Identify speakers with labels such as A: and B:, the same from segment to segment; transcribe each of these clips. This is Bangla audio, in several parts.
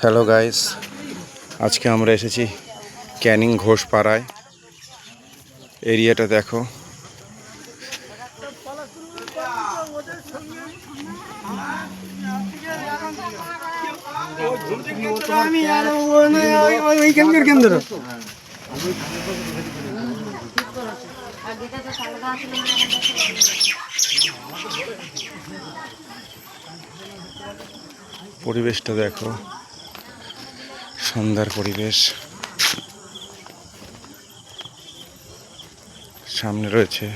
A: হ্যালো গাইস, আজকে আমরা এসেছি ক্যানিং ঘোষপাড়ায়। এরিয়াটা দেখো, পরিবেশটা দেখো, সন্ধ্যার পরিবেশ। সামনে রয়েছে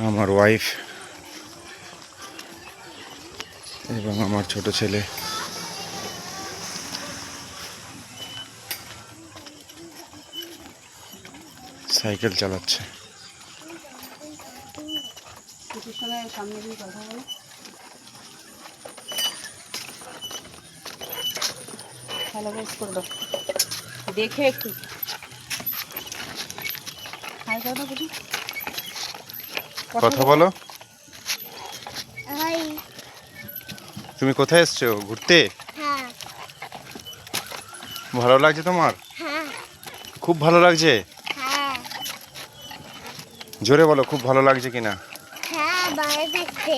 A: আমার ওয়াইফ এবং আমার ছোট ছেলে। সাইকেল চালাচ্ছে।
B: দেখে একটু
A: কথা বলো। তুমি কোথায় এসছো? ঘুরতে? ভালো লাগছে তোমার? খুব ভালো লাগছে? জোরে বলো, খুব ভালো লাগছে কিনা?
C: হ্যাঁ, ভালো লাগছে।